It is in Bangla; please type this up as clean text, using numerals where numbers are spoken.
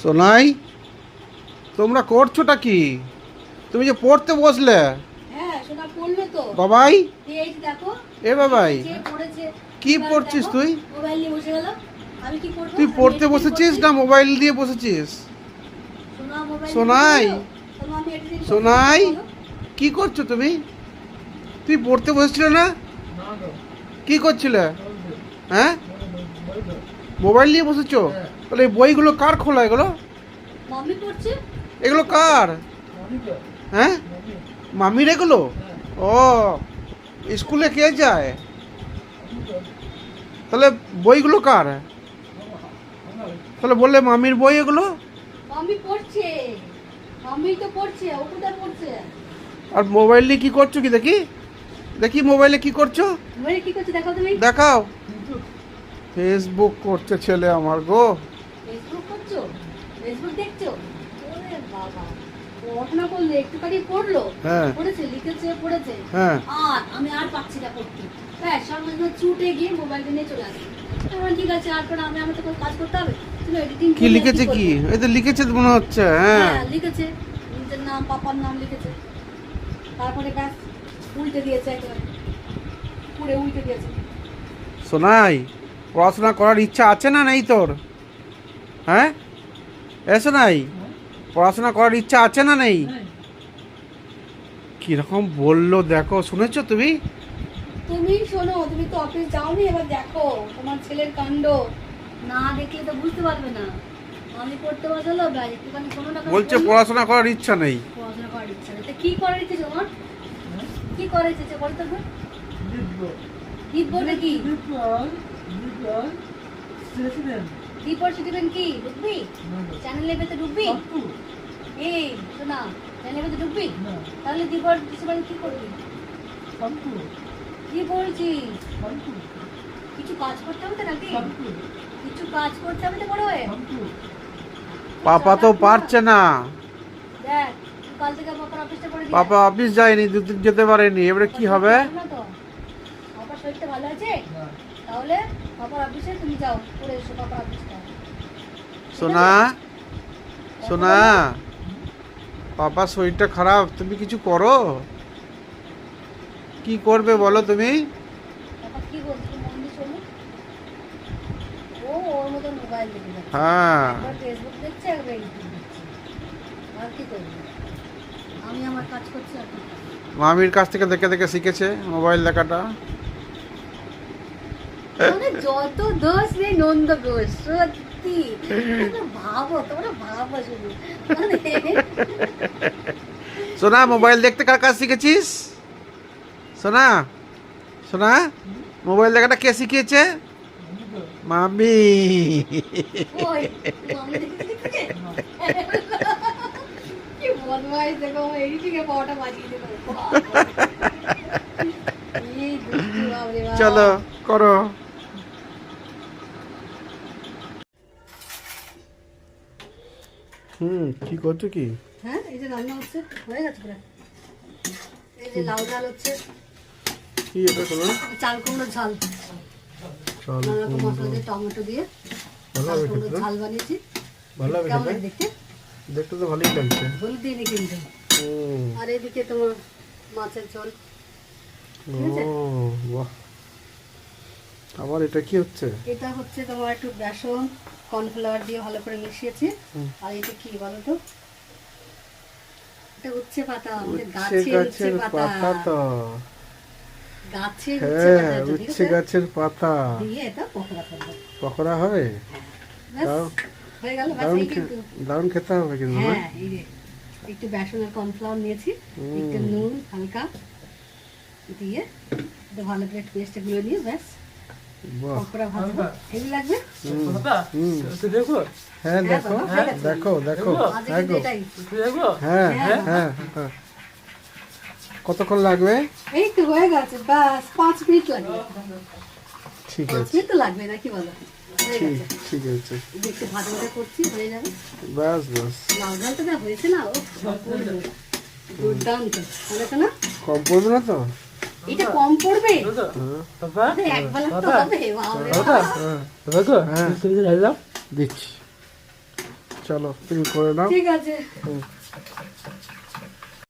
সোনাই, তোমরা করছোটা কি? তুমি যে পড়তে বসলে। হ্যাঁ, সোনা পড়লো তো। বাবাই, এই দেখো। এ বাবাই, পড়েছে। কি পড়ছিস তুই? মোবাইল নিয়ে বসে গেল। আমি কি করব? তুই পড়তে বসেছিস না মোবাইল দিয়ে বসেছিস? সোনা মোবাইল। সোনাই, আমি এডিটিং করছি। সোনাই, কি করছো তুমি? তুই পড়তে বসেছিলে না? কি করছিলে? হ্যাঁ, মোবাইল নিয়ে বসেছো? তাহলে এই বইগুলো কার খোলা? এগুলো মাম্মি পড়ছে। এগুলো কার? হ্যাঁ, মামির এগুলো? ও, স্কুলে কে যায়? তাহলে বইগুলো কার? তাহলে বললে মামির বই এগুলো? মাম্মি পড়ছে। মাম্মি তো পড়ছে, ও কোথায় পড়ছে? আর মোবাইল নিয়ে কি করছো? কি দেখি, দেখি মোবাইলে কি করছো? মোবাইলে কি করছে দেখাও তুমি। দেখাও। ফেসবুক করছে ছেলে আমার গো। ফেসবুক করছো? ফেসবুক দেখছো? ওরে বাবা, পড়াশোনা করলে একটুখানি পড়লো। হ্যাঁ, পড়েছে, লিখেছে, পড়েছে। হ্যাঁ। আর আমি আর পাচ্ছি না পড়তে। হ্যাঁ, সঙ্গে সঙ্গে ছুটে গিয়ে মোবাইলটা নিয়ে চলে আসি। ঠিক আছে, আর পরে আমি আমার তো কাজ করতে হবে। তুমি এডিটিং কি লিখেছে? কি এই তো লিখেছে মনে হচ্ছে। হ্যাঁ, হ্যাঁ, লিখেছে। নিজের নাম, পাপার নাম লিখেছে। তারপরে ব্যাস উল্টে দিয়েছে, একেবারে পুরো উল্টে দিয়েছে। সোনাই, পড়াশোনা করার ইচ্ছা আছে না নেই তোর? হ্যাঁ, এ সোনাই, পড়াশোনা করার ইচ্ছা আছে না নেই? কিরকম বললো দেখো, শুনেছো তুমি? তুমি শোনো, তুমি তো অফিস যাওনি, এবার দেখো তোমার ছেলের কাণ্ড। না দেখলে তো বুঝতে পারবে না। আমি পড়তে বসালো, ব্যাস একটুখানি কোনো না বলছে পড়াশোনা করার ইচ্ছা নেই। পড়াশোনা করার ইচ্ছা নেই। তা কি করার ইচ্ছে তোমার? কি করার ইচ্ছে বলো তো? দীপ বলবে কি? দীপ আর সিটিভেন কি ঢুকবি? চ্যানেলের ভেতরে ঢুকবি? এই শোনা, চ্যানেলের ভেতরে ঢুকবি? তাহলে দীপ আর সিটিভেন কি করবি? কি বলছিস? কিছু কাজ করতে হবে তো নাকি? কিছু কাজ করতে হবে তো বড় হয়ে। পাপা তো পারছে না। দেখ, কাল থেকে পাপার অফিসটা করে দিয়ে। পাপা অফিস যায়নি, দুদিন যেতে পারেনি, এবারে কি হবে? পাপার শরীরটা ভালো আছে? তাহলে পাপার অফিসে তুমি যাও, করে এসো পাপার অফিসটা। সোনা, সোনা, পাপার শরীরটা খারাপ, তুমি কিছু করো। কি করবে বলো তুমি? পাপা কি বলছে মন দিয়ে শোনো। ও ওর মতো মোবাইল দেখে যাচ্ছে। হ্যাঁ, একবার ফেসবুক দেখছে, একবার ইউটিউব দেখছে। আর কি করবে? আমি আমার কাজ করছি আর কি করবো? মামির কাছ থেকে দেখে দেখে শিখেছে মোবাইল দেখাটা। মানে যত দোষ নেই নন্দ ঘোষ, সত্যি। তোমরা ভাবো শুধু। মানে সোনা, মোবাইল দেখতে কার কাছ শিখেছিস? সোনা, সোনা, মোবাইল দেখাটা কে শিখিয়েছে? মামি। ওই, মামি দেখতে। কি বদমাইশ দেখো, আমার এডিটিং এ পাওয়াটা বাজিয়ে দিল। এই দুষ্টু বাবরে বাবা। চলো করো। কি করছো কি? হ্যাঁ, এই যে রান্না হচ্ছে, হয়ে গেছে প্রায়। এই যে লাউ ডাল হচ্ছে, কি এটা শোনো? চাল কুমড়োর ঝাল। চল, নানা রকম মশলা দিয়ে, টমেটো দিয়ে ভালো চাল হবে কুমড়োর খেতে। ঝাল বানিয়েছি। ভালো হবে কেমন খেতে। লাগে দেখতে? দেখতে তো ভালোই লাগছে। হলুদ দিয়ে নি কিন্তু। আর এদিকে তোমার মাছের ঝোল। ও বাহ, আবার এটা কি হচ্ছে? এটা হচ্ছে তোমার একটু বেসন কর্নফ্লাওয়ার দিয়ে ভালো করে মিশিয়েছি। আর এটা কি বলো তো? এটা উচ্ছে পাতা, আমাদের গাছের উচ্ছে পাতা। তো গাছের উচ্ছে হ্যাঁ, পাতা, এটা, ঠিক উচ্ছে আছে? গাছের পাতা দিয়ে এটা পকোড়া করবো। পকোড়া হবে। ব্যাস, দাও, হয়ে গেল। ব্যাস, দারুণ এই কিন্তু। দারুণ খেতে হবে কিন্তু না? হ্যাঁ, এই যে একটু বেসন আর কর্নফ্লাওয়ার নিয়েছি, একটু নুন হালকা দিয়ে এটা ভালো করে পেস্ট গুলো নিয়ে ব্যাস বাহ, পকোড়া ভাজবো। হেভি লাগবে। হ্যাঁ দেখো, বাবা, হয়ে গেছে। দেখো দেখো আজকে দেখো। কিন্তু এটাই। হ্যাঁ হ্যাঁ, হ্যাঁ হ্যাঁ। কতক্ষণ লাগবে? এই তো হয়ে গেছে, ব্যাস 5 মিনিট লাগবে। ঠিক 5 আছে, মিনিট তো লাগবে নাকি বলো? হয়ে ঠিক গেছে। ঠিক আছে, এই যে একটু ভাজা ভাজা করছি, হয়ে যাবে। বাস বাস। লাউ ডালটা যা হয়েছে না, ও দুর্দান্ত। হয়েছে না? কম পড়বে না তো? এটা কম পড়বে? হ্যাঁ আরে এক বেলা তো হবে, বাবা রে বাবা। হ্যাঁ, দিচ্ছি। চলো তুমি করে নাও। ঠিক আছে। হুম।